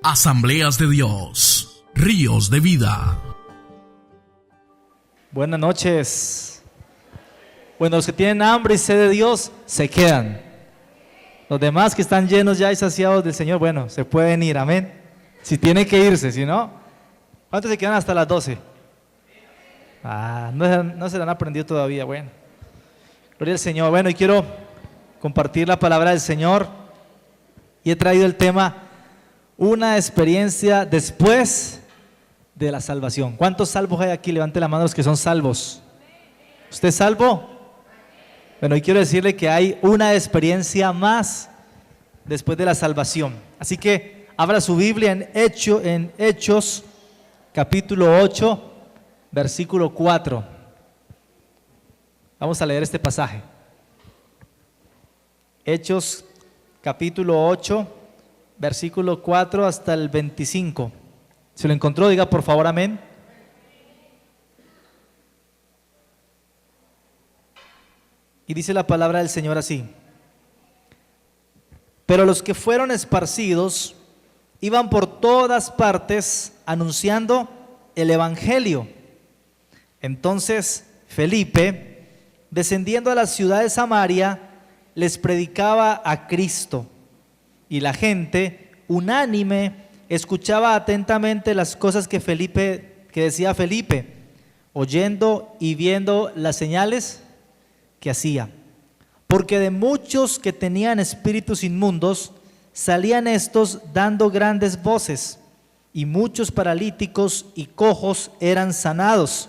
Asambleas de Dios, ríos de vida. Buenas noches. Bueno, los que tienen hambre y sed de Dios se quedan. Los demás que están llenos ya y saciados del Señor, bueno, se pueden ir, amén. Si tienen que irse, si no, ¿cuántos se quedan hasta las 12? No se la han aprendido todavía, bueno. Gloria al Señor. Bueno, y quiero compartir la palabra del Señor y he traído el tema, una experiencia después de la salvación. ¿Cuántos salvos hay aquí? Levante la mano los que son salvos. ¿Usted es salvo? Bueno, y quiero decirle que hay una experiencia más después de la salvación. Así que abra su Biblia en Hechos, capítulo 8, versículo 4. Vamos a leer este pasaje. Hechos, capítulo 8, versículo 4 hasta el 25. Si lo encontró, diga por favor amén. Y dice la palabra del Señor así: pero los que fueron esparcidos iban por todas partes anunciando el evangelio. Entonces Felipe, descendiendo a la ciudad de Samaria, les predicaba a Cristo, y la gente unánime escuchaba atentamente las cosas que decía Felipe, oyendo y viendo las señales que hacía. Porque de muchos que tenían espíritus inmundos, salían estos dando grandes voces, y muchos paralíticos y cojos eran sanados.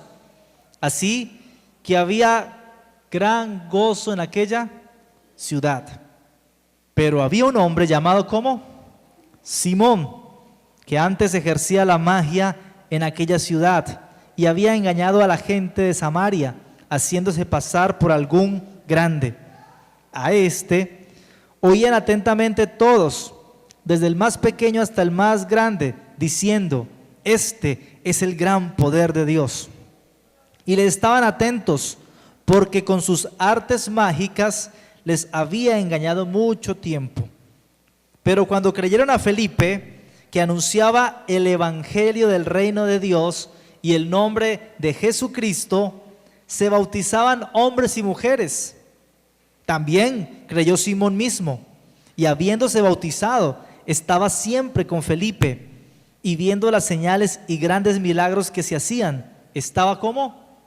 Así que había gran gozo en aquella ciudad. Pero había un hombre llamado ¿cómo? Simón, que antes ejercía la magia en aquella ciudad y había engañado a la gente de Samaria, haciéndose pasar por algún grande. A este oían atentamente todos, desde el más pequeño hasta el más grande, diciendo: este es el gran poder de Dios. Y le estaban atentos, porque con sus artes mágicas les había engañado mucho tiempo. Pero cuando creyeron a Felipe, que anunciaba el evangelio del reino de Dios y el nombre de Jesucristo, se bautizaban hombres y mujeres. También creyó Simón mismo, y habiéndose bautizado, estaba siempre con Felipe, y viendo las señales y grandes milagros que se hacían, estaba como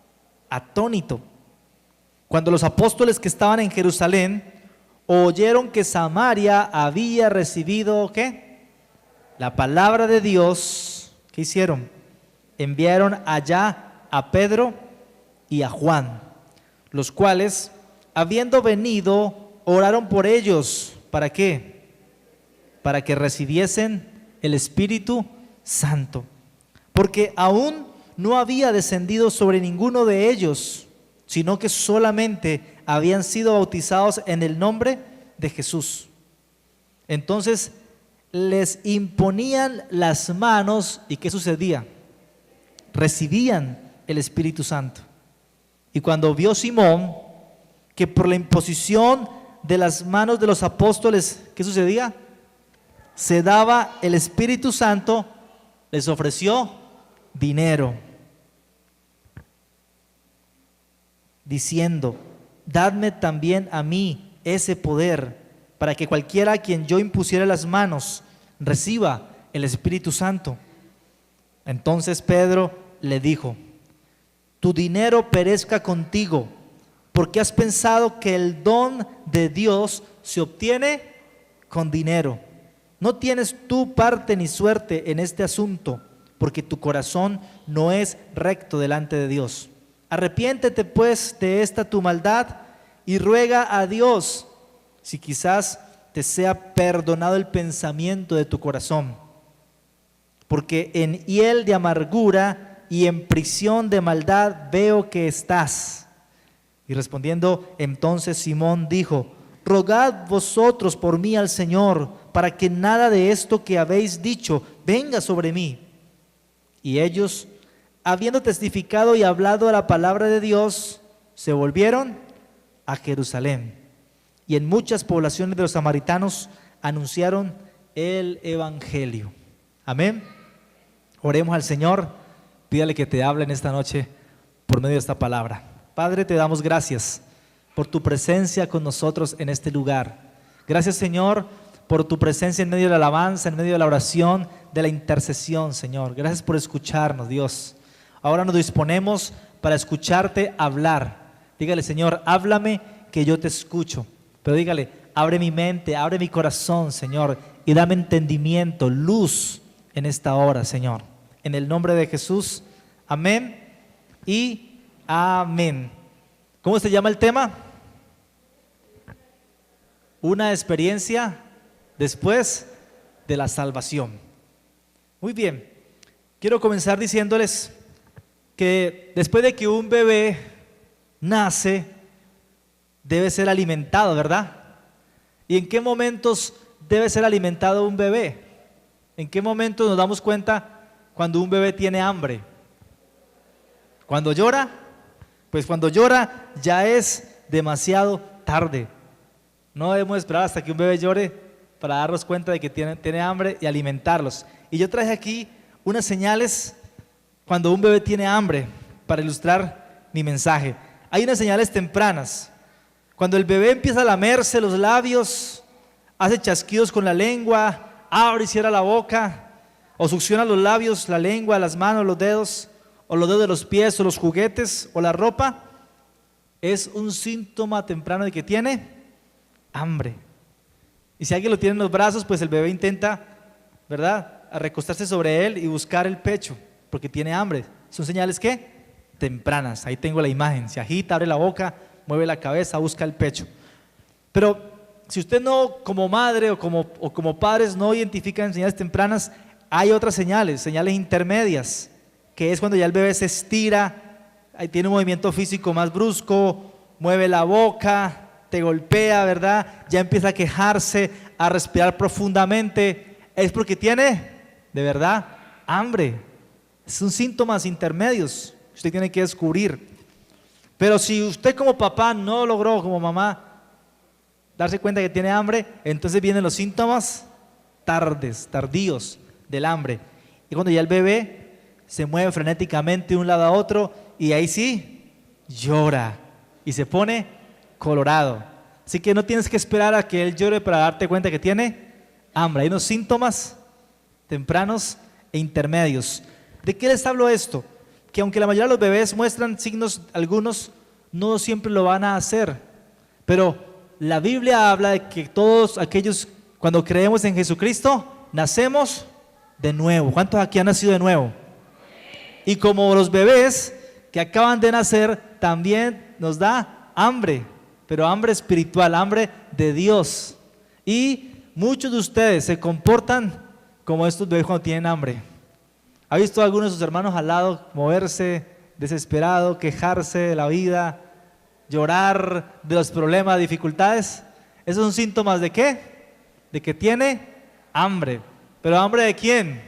atónito. Cuando los apóstoles que estaban en Jerusalén oyeron que Samaria había recibido ¿qué? La palabra de Dios, ¿qué hicieron? Enviaron allá a Pedro y a Juan, los cuales, habiendo venido, oraron por ellos. ¿Para qué? Para que recibiesen el Espíritu Santo, porque aún no había descendido sobre ninguno de ellos, sino que solamente habían sido bautizados en el nombre de Jesús. Entonces les imponían las manos, ¿y qué sucedía? Recibían el Espíritu Santo. Y cuando vio Simón que por la imposición de las manos de los apóstoles, ¿qué sucedía? Se daba el Espíritu Santo, les ofreció dinero, diciendo: dadme también a mí ese poder, para que cualquiera a quien yo impusiera las manos reciba el Espíritu Santo. Entonces Pedro le dijo: tu dinero perezca contigo, porque has pensado que el don de Dios se obtiene con dinero. No tienes tú parte ni suerte en este asunto, porque tu corazón no es recto delante de Dios. Arrepiéntete pues de esta tu maldad y ruega a Dios si quizás te sea perdonado el pensamiento de tu corazón, porque en hiel de amargura y en prisión de maldad veo que estás. Y respondiendo entonces Simón dijo: rogad vosotros por mí al Señor, para que nada de esto que habéis dicho venga sobre mí. Y ellos, habiendo testificado y hablado la palabra de Dios, se volvieron a Jerusalén. Y en muchas poblaciones de los samaritanos anunciaron el evangelio. Amén. Oremos al Señor, pídale que te hable en esta noche por medio de esta palabra. Padre, te damos gracias por tu presencia con nosotros en este lugar. Gracias, Señor, por tu presencia en medio de la alabanza, en medio de la oración, de la intercesión, Señor. Gracias por escucharnos, Dios. Ahora nos disponemos para escucharte hablar. Dígale, Señor, háblame que yo te escucho. Pero dígale, abre mi mente, abre mi corazón, Señor, y dame entendimiento, luz en esta hora, Señor. En el nombre de Jesús, amén y amén. ¿Cómo se llama el tema? Una experiencia después de la salvación. Muy bien, quiero comenzar diciéndoles que después de que un bebé nace, debe ser alimentado, ¿verdad? ¿Y en qué momentos debe ser alimentado un bebé? ¿En qué momentos nos damos cuenta cuando un bebé tiene hambre? ¿Cuando llora? Pues cuando llora ya es demasiado tarde. No debemos esperar hasta que un bebé llore para darnos cuenta de que tiene hambre y alimentarlos. Y yo traje aquí unas señales cuando un bebé tiene hambre para ilustrar mi mensaje. Hay unas señales tempranas. Cuando el bebé empieza a lamerse los labios, hace chasquidos con la lengua, abre y cierra la boca, o succiona los labios, la lengua, las manos, los dedos, o los dedos de los pies, o los juguetes, o la ropa, es un síntoma temprano de que tiene hambre. Y si alguien lo tiene en los brazos, pues el bebé intenta, ¿verdad?, a recostarse sobre él y buscar el pecho, porque tiene hambre. Son señales, ¿qué? Tempranas. Ahí tengo la imagen. Se agita, abre la boca, mueve la cabeza, busca el pecho. Pero si usted no, como madre o como padres, no identifican señales tempranas, hay otras señales intermedias, que es cuando ya el bebé se estira, ahí tiene un movimiento físico más brusco, mueve la boca, te golpea, ¿verdad? Ya empieza a quejarse, a respirar profundamente. Es porque tiene, de verdad, hambre. Son síntomas intermedios que usted tiene que descubrir. Pero si usted como papá no logró, como mamá, darse cuenta que tiene hambre, entonces vienen los síntomas tardíos del hambre. Y cuando ya el bebé se mueve frenéticamente de un lado a otro, y ahí sí, llora y se pone colorado. Así que no tienes que esperar a que él llore para darte cuenta que tiene hambre. Hay unos síntomas tempranos e intermedios. ¿De qué les hablo esto? Que aunque la mayoría de los bebés muestran signos, algunos no siempre lo van a hacer, pero la Biblia habla de que todos aquellos, cuando creemos en Jesucristo, nacemos de nuevo. ¿Cuántos aquí han nacido de nuevo? Y como los bebés que acaban de nacer, también nos da hambre, pero hambre espiritual, hambre de Dios. Y muchos de ustedes se comportan como estos bebés cuando tienen hambre. ¿Ha visto a algunos de sus hermanos al lado moverse desesperado, quejarse de la vida, llorar de los problemas, dificultades? Esos son síntomas ¿de qué? De que tiene hambre. ¿Pero hambre de quién?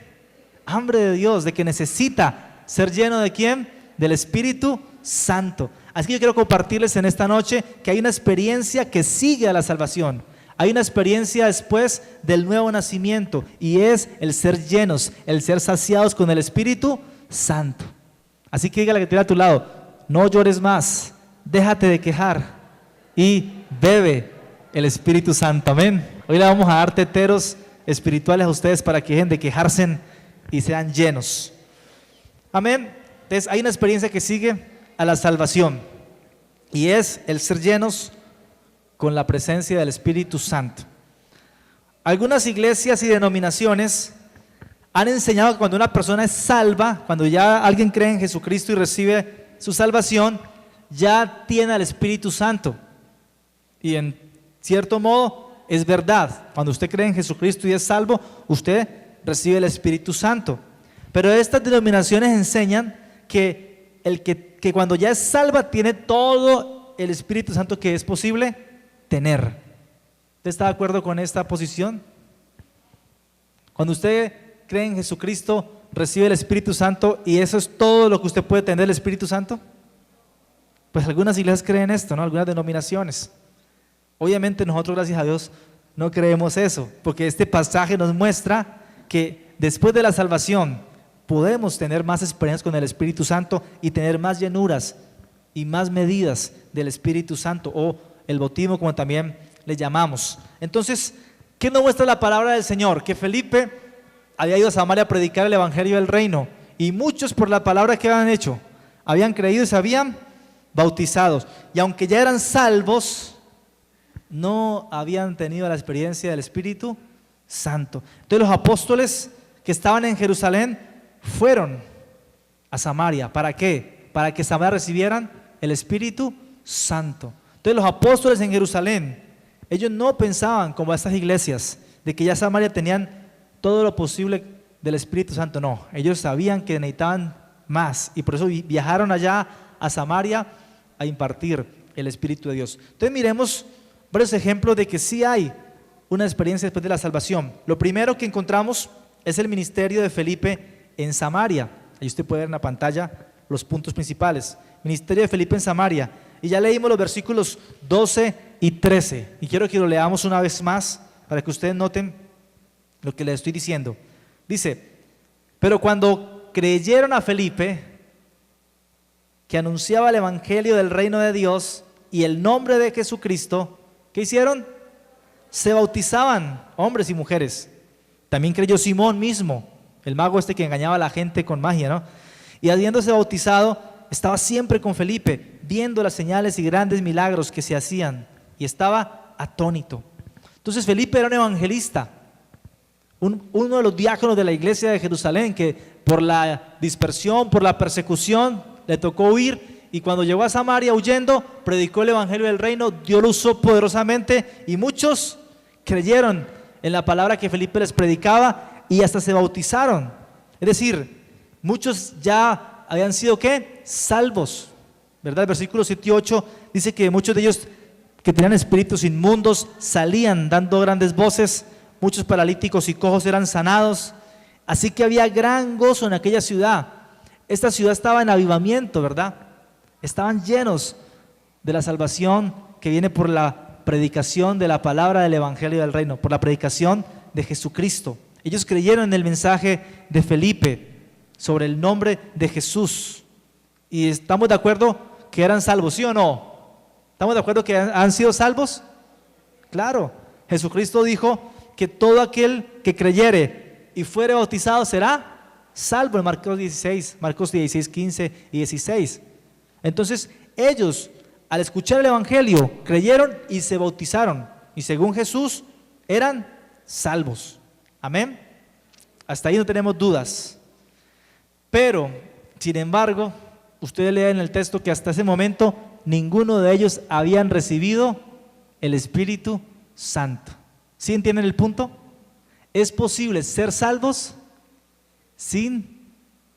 Hambre de Dios, de que necesita ser lleno ¿de quién? Del Espíritu Santo. Así que yo quiero compartirles en esta noche que hay una experiencia que sigue a la salvación. Hay una experiencia después del nuevo nacimiento, y es el ser llenos, el ser saciados con el Espíritu Santo. Así que dígale que tiene a tu lado, no llores más, déjate de quejar y bebe el Espíritu Santo. Amén. Hoy le vamos a dar teteros espirituales a ustedes para que dejen de quejarse y sean llenos. Amén. Entonces hay una experiencia que sigue a la salvación, y es el ser llenos con la presencia del Espíritu Santo. Algunas iglesias y denominaciones han enseñado que cuando una persona es salva, cuando ya alguien cree en Jesucristo y recibe su salvación, ya tiene al Espíritu Santo. Y en cierto modo es verdad. Cuando usted cree en Jesucristo y es salvo, usted recibe el Espíritu Santo. Pero estas denominaciones enseñan que cuando ya es salva tiene todo el Espíritu Santo que es posible tener. ¿Usted está de acuerdo con esta posición? Cuando usted cree en Jesucristo, recibe el Espíritu Santo, y eso es todo lo que usted puede tener del Espíritu Santo. Pues algunas iglesias creen esto, ¿no? Algunas denominaciones. Obviamente nosotros, gracias a Dios, no creemos eso, porque este pasaje nos muestra que después de la salvación podemos tener más experiencias con el Espíritu Santo y tener más llenuras y más medidas del Espíritu Santo, o el bautismo, como también le llamamos. Entonces, ¿qué nos muestra la palabra del Señor? Que Felipe había ido a Samaria a predicar el evangelio del reino, y muchos, por la palabra que habían hecho, habían creído y se habían bautizados, y aunque ya eran salvos, no habían tenido la experiencia del Espíritu Santo. Entonces los apóstoles que estaban en Jerusalén fueron a Samaria. ¿Para qué? Para que Samaria recibieran el Espíritu Santo. Entonces los apóstoles en Jerusalén, ellos no pensaban como estas iglesias, de que ya Samaria tenían todo lo posible del Espíritu Santo. No, ellos sabían que necesitaban más, y por eso viajaron allá a Samaria a impartir el Espíritu de Dios. Entonces miremos varios ejemplos de que sí hay una experiencia después de la salvación. Lo primero que encontramos es el ministerio de Felipe en Samaria. Ahí usted puede ver en la pantalla los puntos principales. Ministerio de Felipe en Samaria. Y ya leímos los versículos 12 y 13. Y quiero que lo leamos una vez más para que ustedes noten lo que les estoy diciendo. Dice: pero cuando creyeron a Felipe, que anunciaba el evangelio del reino de Dios y el nombre de Jesucristo, ¿qué hicieron? Se bautizaban, hombres y mujeres. También creyó Simón mismo, el mago este que engañaba a la gente con magia, ¿no? Y habiéndose bautizado, estaba siempre con Felipe, viendo las señales y grandes milagros que se hacían, y estaba atónito. Entonces Felipe era un evangelista, uno de los diáconos de la iglesia de Jerusalén, que por la dispersión, por la persecución, le tocó huir, y cuando llegó a Samaria huyendo, predicó el evangelio del reino. Dios lo usó poderosamente y muchos creyeron en la palabra que Felipe les predicaba y hasta se bautizaron. Es decir, muchos ya habían sido ¿qué? Salvos, ¿verdad? El versículo 7 y 8 dice que muchos de ellos que tenían espíritus inmundos salían dando grandes voces, muchos paralíticos y cojos eran sanados, así que había gran gozo en aquella ciudad. Esta ciudad estaba en avivamiento, ¿verdad? Estaban llenos de la salvación que viene por la predicación de la palabra del evangelio del reino, por la predicación de Jesucristo. Ellos creyeron en el mensaje de Felipe sobre el nombre de Jesús, y estamos de acuerdo que eran salvos, ¿sí o no? ¿Estamos de acuerdo que han sido salvos? Claro, Jesucristo dijo que todo aquel que creyere y fuere bautizado será salvo, en Marcos 16, 15 y 16. Entonces ellos, al escuchar el evangelio, creyeron y se bautizaron, y según Jesús eran salvos. Amén. Hasta ahí no tenemos dudas. Pero sin embargo, ustedes leen en el texto que hasta ese momento ninguno de ellos habían recibido el Espíritu Santo. ¿Sí entienden el punto? Es posible ser salvos sin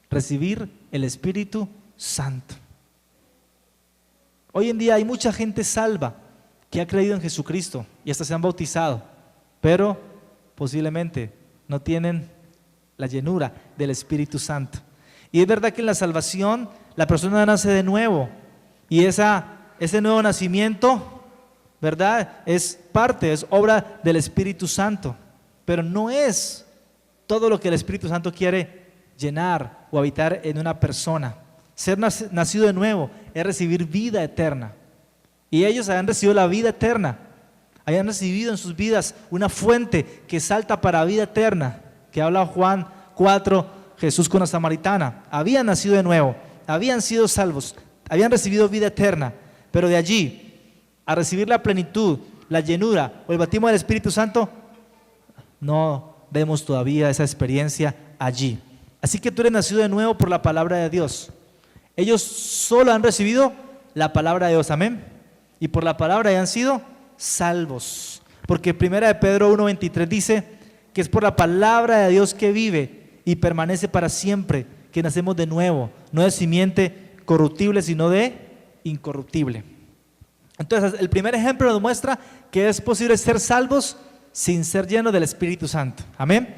recibir el Espíritu Santo. Hoy en día hay mucha gente salva que ha creído en Jesucristo y hasta se han bautizado, pero posiblemente no tienen la llenura del Espíritu Santo. Y es verdad que en la salvación la persona nace de nuevo, y ese nuevo nacimiento, ¿verdad?, es obra del Espíritu Santo, pero no es todo lo que el Espíritu Santo quiere llenar o habitar en una persona. Ser nacido de nuevo es recibir vida eterna, y ellos habían recibido la vida eterna, habían recibido en sus vidas una fuente que salta para vida eterna, que habla Juan 4, Jesús con la samaritana. Habían nacido de nuevo, habían sido salvos, habían recibido vida eterna, pero de allí a recibir la plenitud, la llenura o el bautismo del Espíritu Santo, no vemos todavía esa experiencia allí. Así que tú eres nacido de nuevo por la palabra de Dios. Ellos solo han recibido la palabra de Dios, amén, y por la palabra ya han sido salvos, porque 1 de Pedro 1:23 dice que es por la palabra de Dios que vive y permanece para siempre que nacemos de nuevo, no de simiente corruptible, sino de incorruptible. Entonces el primer ejemplo nos muestra que es posible ser salvos sin ser llenos del Espíritu Santo, amén.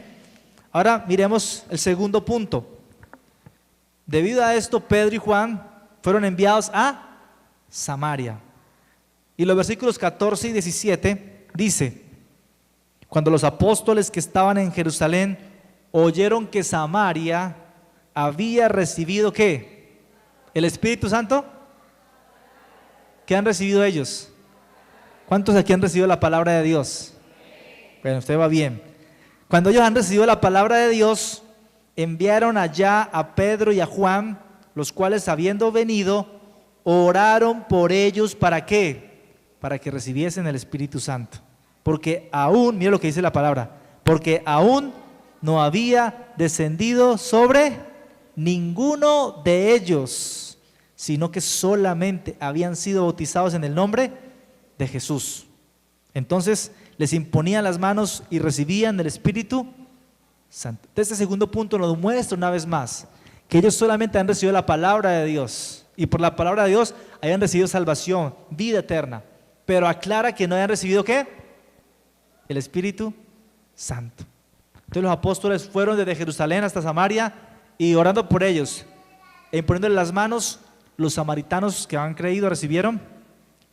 Ahora miremos el segundo punto. Debido a esto, Pedro y Juan fueron enviados a Samaria. Y los versículos 14 y 17 dice: cuando los apóstoles que estaban en Jerusalén oyeron que Samaria había recibido ¿qué? ¿El Espíritu Santo? ¿Qué han recibido ellos? ¿Cuántos aquí han recibido la palabra de Dios? Bueno, usted va bien. Cuando ellos han recibido la palabra de Dios, enviaron allá a Pedro y a Juan, los cuales habiendo venido, oraron por ellos. ¿Para qué? Para que recibiesen el Espíritu Santo. Porque aún, mire lo que dice la palabra, porque aún no había descendido sobre ninguno de ellos, sino que solamente habían sido bautizados en el nombre de Jesús. Entonces les imponían las manos y recibían el Espíritu Santo. Este segundo punto nos muestra una vez más que ellos solamente han recibido la palabra de Dios, y por la palabra de Dios hayan recibido salvación, vida eterna, pero aclara que no hayan recibido ¿qué? El Espíritu Santo. Entonces los apóstoles fueron desde Jerusalén hasta Samaria y orando por ellos e imponiéndole las manos, los samaritanos que han creído recibieron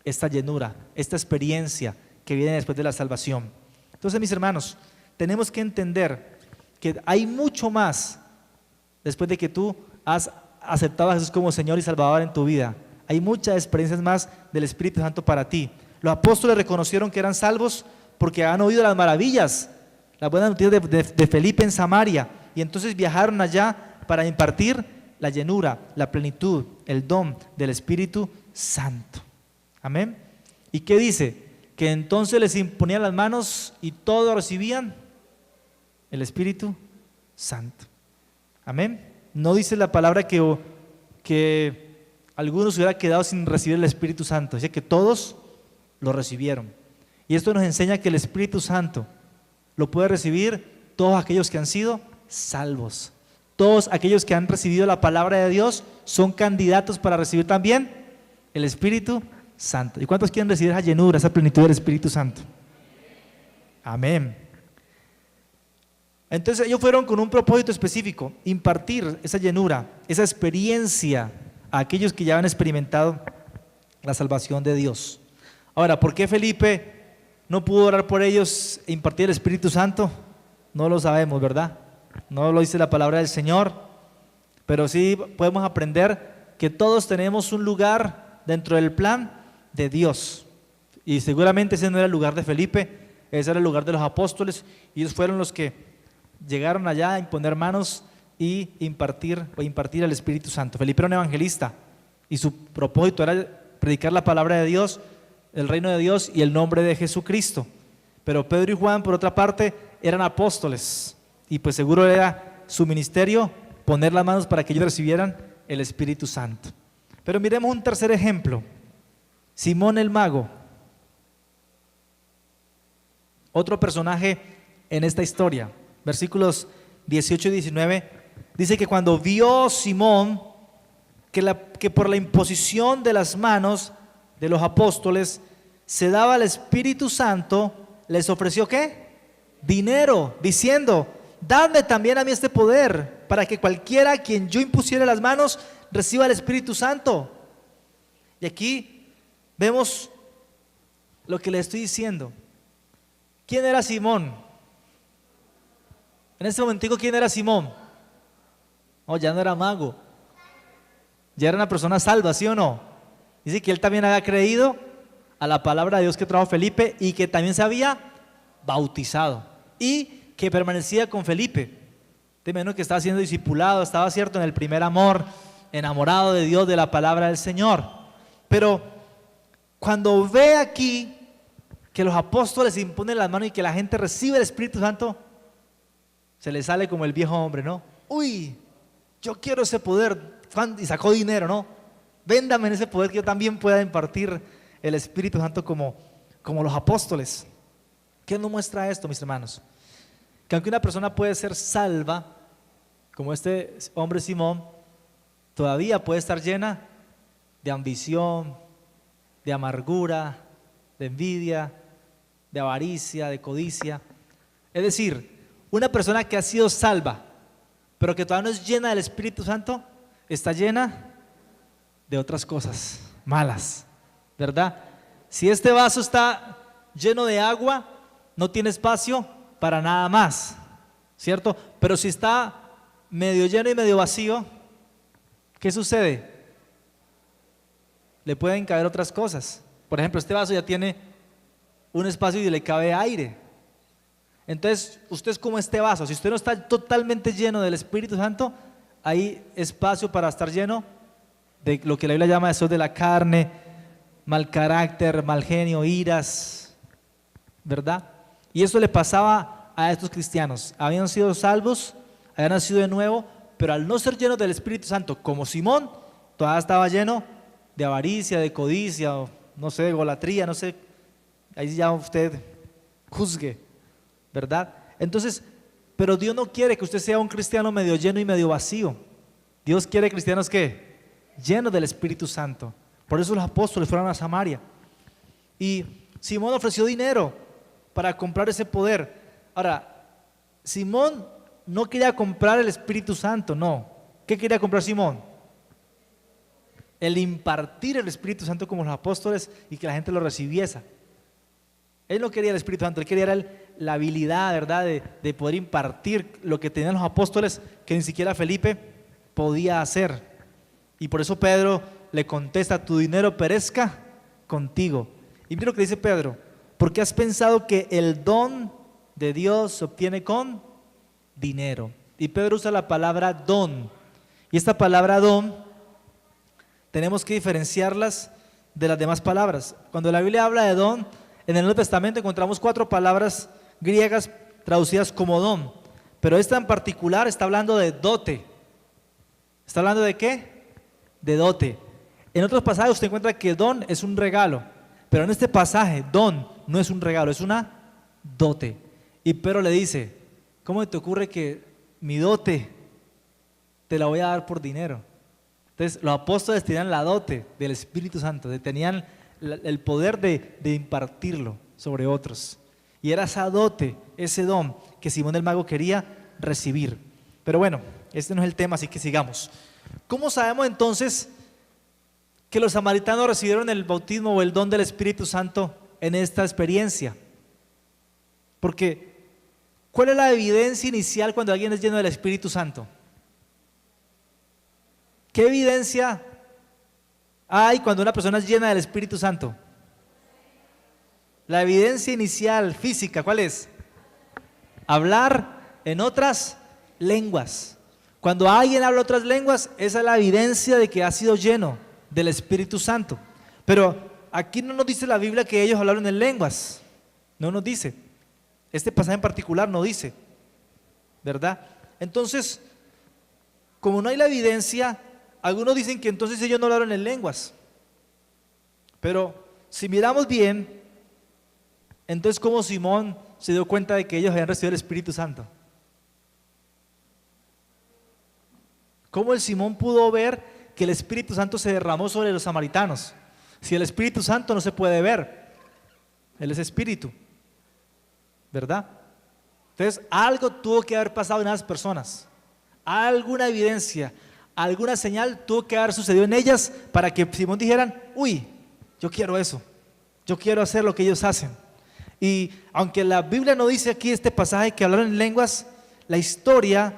esta llenura, esta experiencia que viene después de la salvación. Entonces, mis hermanos, tenemos que entender que hay mucho más después de que tú has aceptado a Jesús como Señor y Salvador en tu vida. Hay muchas experiencias más del Espíritu Santo para ti. Los apóstoles reconocieron que eran salvos porque han oído las maravillas, las buenas noticias de Felipe en Samaria, y entonces viajaron allá para impartir la llenura, la plenitud, el don del Espíritu Santo. Amén. ¿Y qué dice? Que entonces les imponían las manos y todos recibían el Espíritu Santo. Amén. No dice la palabra que algunos hubieran quedado sin recibir el Espíritu Santo. Dice que todos lo recibieron. Y esto nos enseña que el Espíritu Santo lo puede recibir todos aquellos que han sido salvos. Todos aquellos que han recibido la palabra de Dios son candidatos para recibir también el Espíritu Santo. ¿Y cuántos quieren recibir esa llenura, esa plenitud del Espíritu Santo? Amén. Entonces ellos fueron con un propósito específico: impartir esa llenura, esa experiencia a aquellos que ya han experimentado la salvación de Dios. Ahora, ¿por qué Felipe no pudo orar por ellos e impartir el Espíritu Santo? No lo sabemos, ¿verdad? No lo dice la palabra del Señor, pero sí podemos aprender que todos tenemos un lugar dentro del plan de Dios, y seguramente ese no era el lugar de Felipe, ese era el lugar de los apóstoles, y ellos fueron los que llegaron allá a imponer manos y impartir el Espíritu Santo. Felipe era un evangelista y su propósito era predicar la palabra de Dios, el reino de Dios y el nombre de Jesucristo. Pero Pedro y Juan, por otra parte, eran apóstoles, y pues seguro era su ministerio poner las manos para que ellos recibieran el Espíritu Santo. Pero miremos un tercer ejemplo: Simón el mago, otro personaje en esta historia. Versículos 18 y 19 dice que cuando vio Simón que por la imposición de las manos de los apóstoles se daba el Espíritu Santo, les ofreció ¿qué? Dinero, diciendo: dadme también a mí este poder, para que cualquiera a quien yo impusiera las manos reciba el Espíritu Santo. Y aquí vemos lo que le estoy diciendo. ¿Quién era Simón? En este momentico, ¿quién era Simón? Oh, ya no era mago, ya era una persona salva, ¿sí o no? Dice que él también había creído a la palabra de Dios que trajo Felipe, y que también se había bautizado, y que permanecía con Felipe. De menos que estaba siendo discipulado, estaba cierto en el primer amor, enamorado de Dios, de la palabra del Señor. Pero cuando ve aquí que los apóstoles imponen las manos y que la gente recibe el Espíritu Santo, se le sale como el viejo hombre, ¿no? Uy, yo quiero ese poder, y sacó dinero, ¿no? Véndame en ese poder que yo también pueda impartir el Espíritu Santo como los apóstoles. ¿Qué nos muestra esto, mis hermanos? Que aunque una persona puede ser salva, como este hombre Simón, todavía puede estar llena de ambición, de amargura, de envidia, de avaricia, de codicia. Es decir, una persona que ha sido salva, pero que todavía no es llena del Espíritu Santo, está llena de otras cosas malas, ¿verdad? Si este vaso está lleno de agua, no tiene espacio para nada más, ¿cierto? Pero si está medio lleno y medio vacío, ¿qué sucede? Le pueden caber otras cosas. Por ejemplo, este vaso ya tiene un espacio y le cabe aire. Entonces, usted es como este vaso. Si usted no está totalmente lleno del Espíritu Santo, hay espacio para estar lleno de lo que la Biblia llama deseos de la carne, mal carácter, mal genio, iras, ¿verdad? Y eso le pasaba a estos cristianos. Habían sido salvos, habían nacido de nuevo, pero al no ser llenos del Espíritu Santo, como Simón, todavía estaba lleno de avaricia, de codicia, o no sé, de golatría, no sé, ahí ya usted juzgue, ¿verdad? Entonces, pero Dios no quiere que usted sea un cristiano medio lleno y medio vacío. Dios quiere cristianos que llenos del Espíritu Santo. Por eso los apóstoles fueron a Samaria. Y Simón ofreció dinero para comprar ese poder. Ahora, Simón no quería comprar el Espíritu Santo, no. ¿Qué quería comprar Simón? El impartir el Espíritu Santo como los apóstoles y que la gente lo recibiese. Él no quería el Espíritu Santo, él quería la habilidad, ¿verdad?, de poder impartir lo que tenían los apóstoles que ni siquiera Felipe podía hacer. Y por eso Pedro le contesta: tu dinero perezca contigo. Y mira lo que dice Pedro: porque has pensado que el don de Dios se obtiene con dinero. Y Pedro usa la palabra don. Y esta palabra don tenemos que diferenciarlas de las demás palabras. Cuando la Biblia habla de don, en el Nuevo Testamento encontramos 4 palabras griegas traducidas como don, pero esta en particular está hablando de dote. ¿Está hablando de qué? De dote. En otros pasajes usted encuentra que don es un regalo, pero en este pasaje don no es un regalo, es una dote. Y Pedro le dice: ¿cómo te ocurre que mi dote te la voy a dar por dinero? Entonces los apóstoles tenían la dote del Espíritu Santo, tenían el poder de impartirlo sobre otros. Y era esa dote, ese don que Simón el Mago quería recibir. Pero bueno, este no es el tema, así que sigamos. ¿Cómo sabemos entonces que los samaritanos recibieron el bautismo o el don del Espíritu Santo en esta experiencia? Porque, ¿cuál es la evidencia inicial cuando alguien es lleno del Espíritu Santo? ¿Qué evidencia hay cuando una persona es llena del Espíritu Santo? La evidencia inicial, física, ¿cuál es? Hablar en otras lenguas. Cuando alguien habla otras lenguas, esa es la evidencia de que ha sido lleno del Espíritu Santo. Pero aquí no nos dice la Biblia que ellos hablaron en lenguas. No nos dice. Este pasaje en particular no dice, ¿verdad? Entonces, como no hay la evidencia, algunos dicen que entonces ellos no hablaron en lenguas. Pero si miramos bien, entonces ¿cómo Simón se dio cuenta de que ellos habían recibido el Espíritu Santo? ¿Cómo el Simón pudo ver que el Espíritu Santo se derramó sobre los samaritanos? Si el Espíritu Santo no se puede ver, Él es Espíritu, ¿verdad? Entonces algo tuvo que haber pasado en esas personas, alguna evidencia, alguna señal tuvo que haber sucedido en ellas para que Simón dijeran: uy, yo quiero eso, yo quiero hacer lo que ellos hacen. Y aunque la Biblia no dice aquí este pasaje que hablaron en lenguas, la historia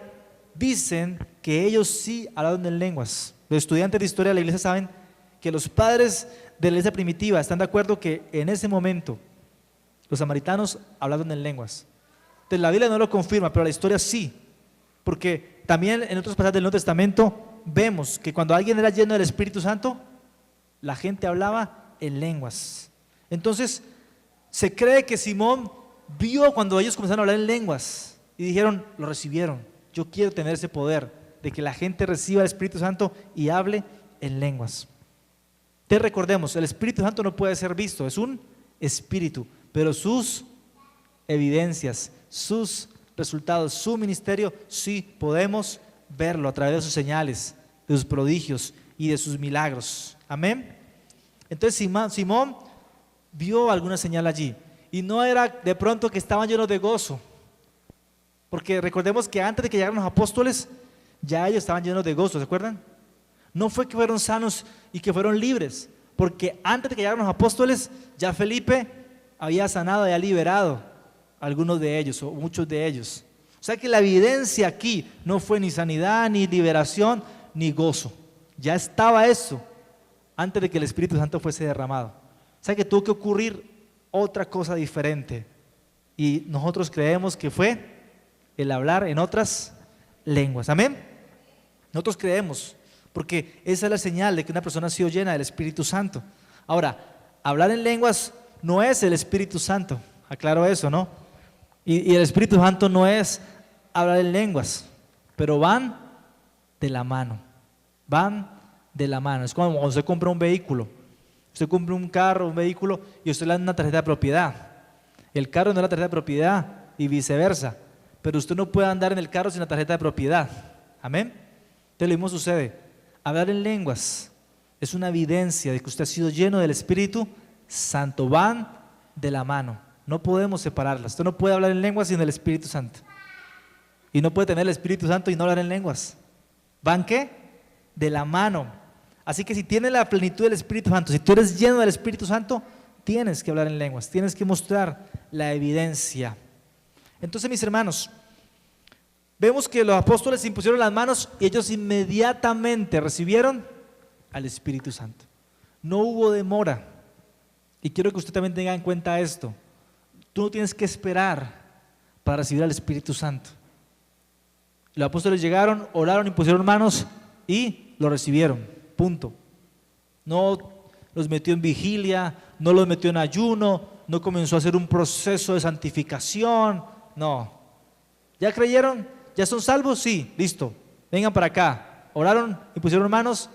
dicen que ellos sí hablaron en lenguas. Los estudiantes de historia de la iglesia saben que los padres de la iglesia primitiva están de acuerdo que en ese momento los samaritanos hablaron en lenguas. Entonces la Biblia no lo confirma, pero la historia sí, porque también en otros pasajes del Nuevo Testamento vemos que cuando alguien era lleno del Espíritu Santo, la gente hablaba en lenguas. Entonces se cree que Simón vio cuando ellos comenzaron a hablar en lenguas y dijeron, lo recibieron. Yo quiero tener ese poder de que la gente reciba el Espíritu Santo y hable en lenguas. Te recordemos, el Espíritu Santo no puede ser visto, es un espíritu, pero sus evidencias, sus resultados, su ministerio, sí podemos verlo a través de sus señales, de sus prodigios y de sus milagros. Amén. Entonces Simón vio alguna señal allí y no era de pronto que estaban llenos de gozo, porque recordemos que antes de que llegaran los apóstoles ya ellos estaban llenos de gozo, ¿se acuerdan? No fue que fueron sanos y que fueron libres, porque antes de que llegaran los apóstoles ya Felipe había sanado y había liberado a algunos de ellos o muchos de ellos. O sea que la evidencia aquí no fue ni sanidad, ni liberación, ni gozo. Ya estaba eso antes de que el Espíritu Santo fuese derramado. O sea que tuvo que ocurrir otra cosa diferente. Y nosotros creemos que fue el hablar en otras lenguas. Amén. Nosotros creemos, porque esa es la señal de que una persona ha sido llena del Espíritu Santo. Ahora, hablar en lenguas no es el Espíritu Santo. Aclaro eso, ¿no? Y el Espíritu Santo no es hablar en lenguas, pero van de la mano. Van de la mano. Es como cuando usted compra un vehículo. Usted compra un carro, un vehículo, y usted le da una tarjeta de propiedad. El carro no es la tarjeta de propiedad y viceversa. Pero usted no puede andar en el carro sin la tarjeta de propiedad. Amén. Entonces lo mismo sucede. Hablar en lenguas es una evidencia de que usted ha sido lleno del Espíritu Santo. Van de la mano. No podemos separarlas. Usted no puede hablar en lenguas sin el Espíritu Santo. Y no puede tener el Espíritu Santo y no hablar en lenguas. ¿Van qué? De la mano. Así que si tienes la plenitud del Espíritu Santo, si tú eres lleno del Espíritu Santo, tienes que hablar en lenguas, tienes que mostrar la evidencia. Entonces, mis hermanos, vemos que los apóstoles impusieron las manos y ellos inmediatamente recibieron al Espíritu Santo. No hubo demora. Y quiero que usted también tenga en cuenta esto. Tú no tienes que esperar para recibir al Espíritu Santo. Los apóstoles llegaron, oraron, impusieron manos y lo recibieron. Punto. No los metió en vigilia, no los metió en ayuno, no comenzó a hacer un proceso de santificación. No. ¿Ya creyeron? ¿Ya son salvos? Sí, listo. Vengan para acá. Oraron, impusieron manos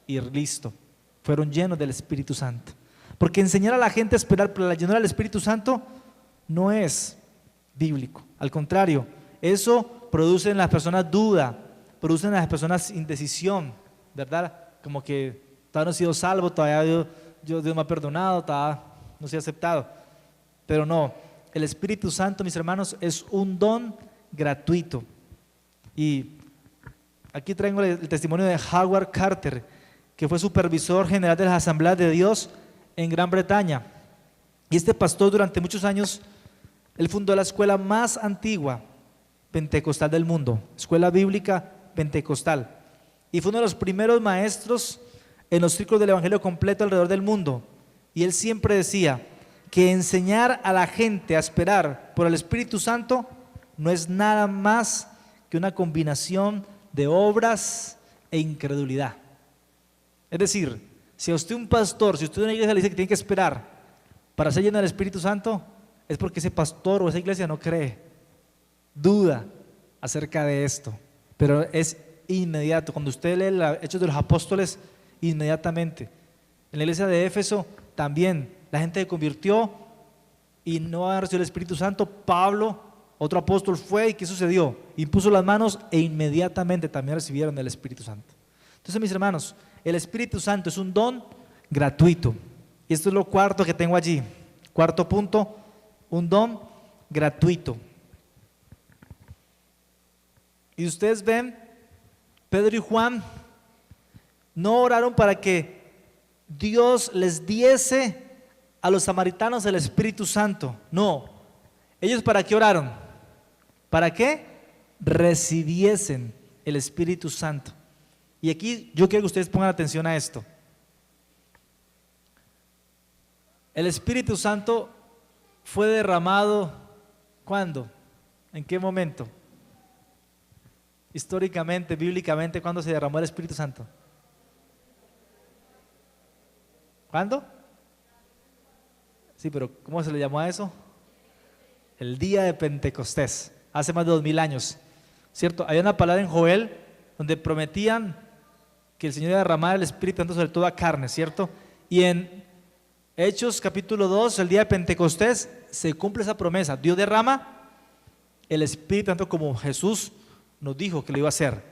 y listo. Fueron llenos del Espíritu Santo. Porque enseñar a la gente a esperar para la llenura del Espíritu Santo no es bíblico. Al contrario, eso produce en las personas duda, produce en las personas indecisión, ¿verdad? Como que todavía no he sido salvo, todavía Dios me ha perdonado, todavía no soy aceptado. Pero no, el Espíritu Santo, mis hermanos, es un don gratuito. Y aquí traigo el testimonio de Howard Carter, que fue supervisor general de las Asambleas de Dios en Gran Bretaña. Y este pastor durante muchos años, él fundó la escuela más antigua pentecostal del mundo, escuela bíblica pentecostal. Y fue uno de los primeros maestros en los círculos del evangelio completo alrededor del mundo. Y él siempre decía que enseñar a la gente a esperar por el Espíritu Santo no es nada más que una combinación de obras e incredulidad. Es decir, si a usted un pastor, si usted en una iglesia le dice que tiene que esperar para ser lleno del Espíritu Santo, es porque ese pastor o esa iglesia no cree, duda acerca de esto. Pero es inmediato. Cuando usted lee los Hechos de los Apóstoles, inmediatamente. En la iglesia de Éfeso también la gente se convirtió y no había recibido el Espíritu Santo. Pablo, otro apóstol, fue y ¿qué sucedió? Impuso las manos e inmediatamente también recibieron el Espíritu Santo. Entonces, mis hermanos, el Espíritu Santo es un don gratuito. Y esto es lo cuarto que tengo allí. Cuarto punto, un don gratuito. Y ustedes ven, Pedro y Juan no oraron para que Dios les diese a los samaritanos el Espíritu Santo. No. ¿Ellos para qué oraron? ¿Para qué? Recibiesen el Espíritu Santo. Y aquí yo quiero que ustedes pongan atención a esto. El Espíritu Santo fue derramado, ¿cuándo? ¿En qué momento? Históricamente, bíblicamente, ¿cuándo se derramó el Espíritu Santo? ¿Cuándo? Sí, pero ¿cómo se le llamó a eso? El día de Pentecostés, hace más de 2000 años, ¿cierto? Hay una palabra en Joel donde prometían que el Señor iba a derramar el Espíritu Santo sobre toda carne, ¿cierto? Y en Hechos capítulo 2, el día de Pentecostés, se cumple esa promesa. Dios derrama el Espíritu Santo como Jesús nos dijo que lo iba a hacer.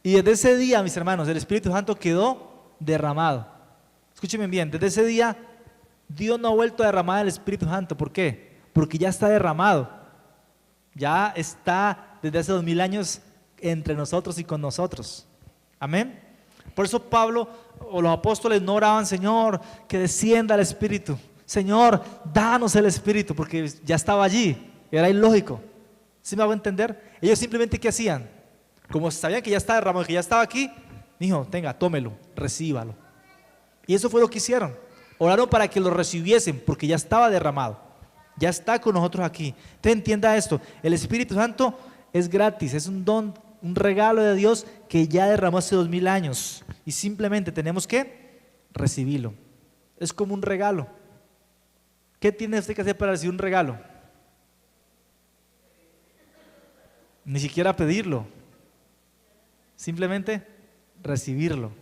Y desde ese día, mis hermanos, el Espíritu Santo quedó derramado. Escúchenme bien, desde ese día Dios no ha vuelto a derramar el Espíritu Santo. ¿Por qué? Porque ya está derramado. Ya está desde hace 2000 años entre nosotros y con nosotros. Amén. Por eso Pablo o los apóstoles no oraban, Señor, que descienda el Espíritu. Señor, danos el Espíritu, porque ya estaba allí. Era ilógico. ¿Sí me hago entender? Ellos simplemente, ¿qué hacían? Como sabían que ya estaba derramado, que ya estaba aquí, dijo, tenga, tómelo, recíbalo. Y eso fue lo que hicieron. Oraron para que lo recibiesen, porque ya estaba derramado. Ya está con nosotros aquí. Usted entienda esto, el Espíritu Santo es gratis, es un don, un regalo de Dios que ya derramó hace 2000 años. Y simplemente tenemos que recibirlo. Es como un regalo. ¿Qué tiene usted que hacer para recibir un regalo? Ni siquiera pedirlo. Simplemente recibirlo,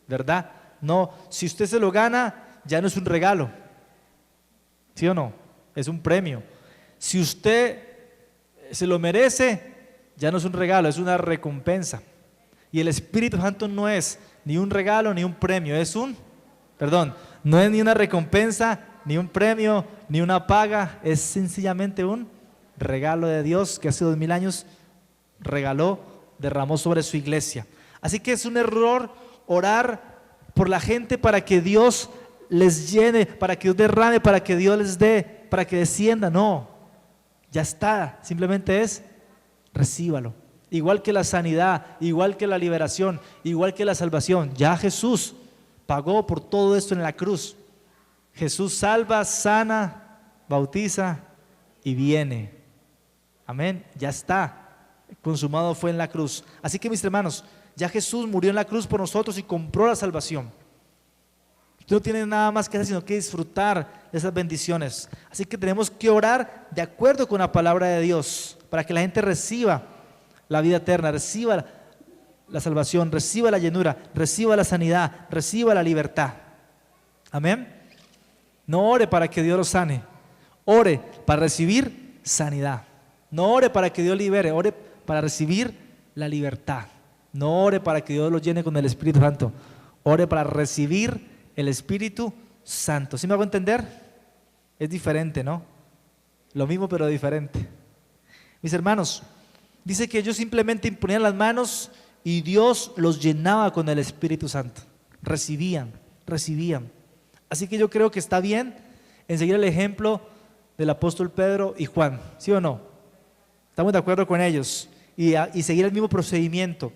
¿verdad? No, si usted se lo gana, ya no es un regalo. ¿Sí o no? Es un premio. Si usted se lo merece, ya no es un regalo, es una recompensa. Y el Espíritu Santo no es ni un regalo ni un premio, no es ni una recompensa, ni un premio, ni una paga, es sencillamente un regalo de Dios que hace 2000 años regaló, derramó sobre su iglesia. Así que es un error orar por la gente para que Dios les llene, para que Dios derrame, para que Dios les dé, para que descienda. No, ya está, simplemente es recíbalo. Igual que la sanidad, igual que la liberación, igual que la salvación, ya Jesús pagó por todo esto en la cruz. Jesús salva, sana, bautiza y viene. Amén, ya está. Consumado fue en la cruz. Así que mis hermanos, ya Jesús murió en la cruz por nosotros y compró la salvación. Usted no tiene nada más que hacer sino que disfrutar de esas bendiciones. Así que tenemos que orar de acuerdo con la palabra de Dios para que la gente reciba la vida eterna, reciba la salvación, reciba la llenura, reciba la sanidad, reciba la libertad. Amén. No ore para que Dios lo sane, ore para recibir sanidad. No ore para que Dios libere, ore para recibir la libertad. No ore para que Dios lo llene con el Espíritu Santo, ore para recibir el Espíritu Santo. ¿Sí me hago entender? Es diferente, ¿no? Lo mismo pero diferente. Mis hermanos, dice que ellos simplemente imponían las manos y Dios los llenaba con el Espíritu Santo. Recibían. Así que yo creo que está bien en seguir el ejemplo del apóstol Pedro y Juan, ¿sí o no? Estamos de acuerdo con ellos y seguir el mismo procedimiento.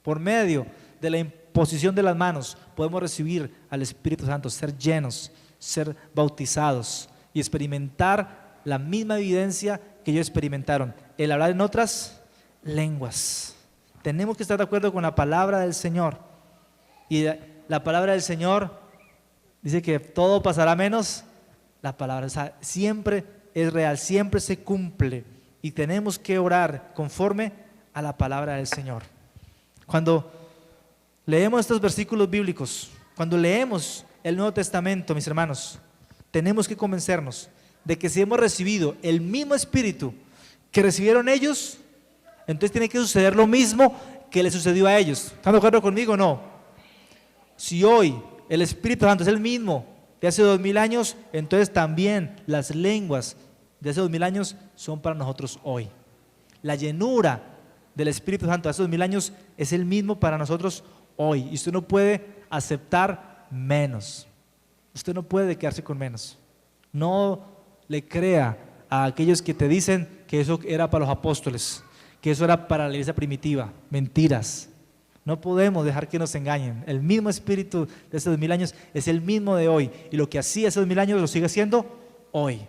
Por medio de la imposición de las manos podemos recibir al Espíritu Santo, ser llenos, ser bautizados y experimentar la misma evidencia que ellos experimentaron, el hablar en otras lenguas. Tenemos que estar de acuerdo con la palabra del Señor. Y la palabra del Señor dice que todo pasará menos la palabra. O sea, siempre es real, siempre se cumple. Y tenemos que orar conforme a la palabra del Señor. Cuando leemos estos versículos bíblicos, cuando leemos el Nuevo Testamento, mis hermanos, tenemos que convencernos de que si hemos recibido el mismo Espíritu que recibieron ellos, entonces tiene que suceder lo mismo que le sucedió a ellos. ¿Están de acuerdo conmigo o no? Si hoy el Espíritu Santo es el mismo de hace 2000 años, entonces también las lenguas de hace 2000 años son para nosotros hoy. La llenura del Espíritu Santo de hace 2000 años es el mismo para nosotros hoy. Y usted no puede aceptar menos. Usted no puede quedarse con menos. No le crea a aquellos que te dicen que eso era para los apóstoles, que eso era para la iglesia primitiva. Mentiras. No podemos dejar que nos engañen. El mismo Espíritu de hace 2000 años es el mismo de hoy. Y lo que hacía hace 2000 años lo sigue haciendo hoy.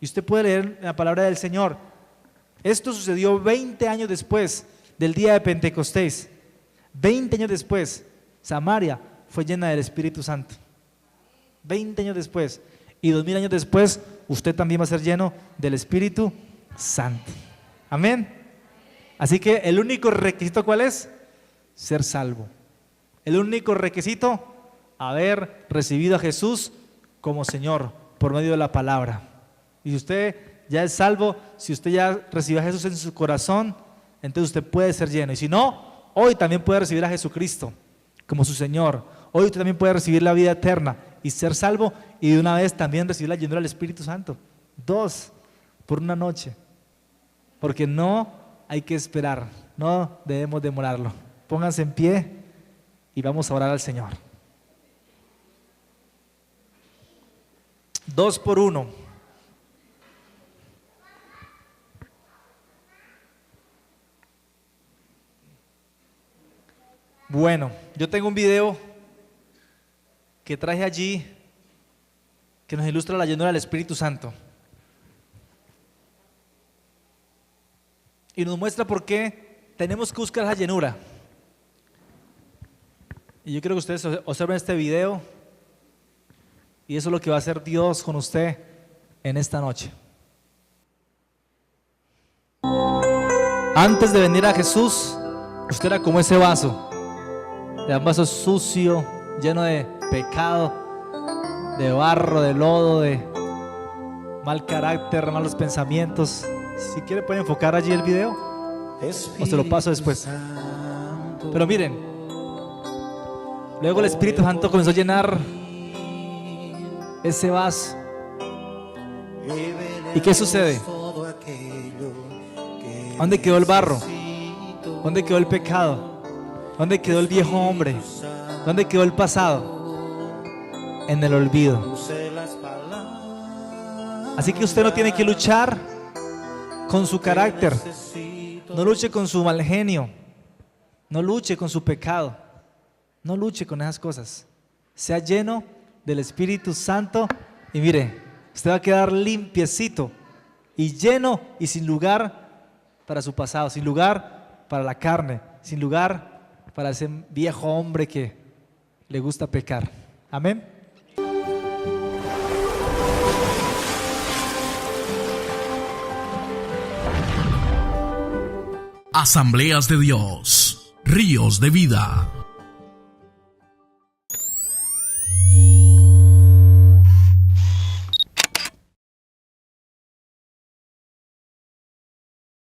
Y usted puede leer la palabra del Señor. Esto sucedió 20 años después del día de Pentecostés. 20 años después, Samaria fue llena del Espíritu Santo. 20 años después. Y 2000 años después, usted también va a ser lleno del Espíritu Santo. Amén. Así que el único requisito, ¿cuál es? Ser salvo. El único requisito, haber recibido a Jesús como Señor por medio de la palabra. Y si usted ya es salvo, si usted ya recibió a Jesús en su corazón, entonces usted puede ser lleno. Y si no, hoy también puede recibir a Jesucristo como su Señor. Hoy usted también puede recibir la vida eterna y ser salvo, y de una vez también recibir la llenura del Espíritu Santo. 2 por una noche. Porque no hay que esperar, no debemos demorarlo. Pónganse en pie y vamos a orar al Señor. 2 por 1. Bueno, yo tengo un video que traje allí que nos ilustra la llenura del Espíritu Santo. Y nos muestra por qué tenemos que buscar esa llenura. Y yo quiero que ustedes observen este video. Y eso es lo que va a hacer Dios con usted en esta noche. Antes de venir a Jesús, usted era como ese vaso. Era un vaso sucio, lleno de pecado, de barro, de lodo, de mal carácter, malos pensamientos. Si quiere puede enfocar allí el video o se lo paso después. Pero miren, luego el Espíritu Santo comenzó a llenar ese vaso. ¿Y qué sucede? ¿Dónde quedó el barro? ¿Dónde quedó el pecado? ¿Dónde quedó el viejo hombre? ¿Dónde quedó el pasado? En el olvido. Así que usted no tiene que luchar con su carácter. No luche con su mal genio. No luche con su pecado. No luche con esas cosas. Sea lleno del Espíritu Santo y mire, usted va a quedar limpiecito y lleno y sin lugar para su pasado, sin lugar para la carne, sin lugar para ese viejo hombre que le gusta pecar. Amén. Asambleas de Dios, ríos de vida.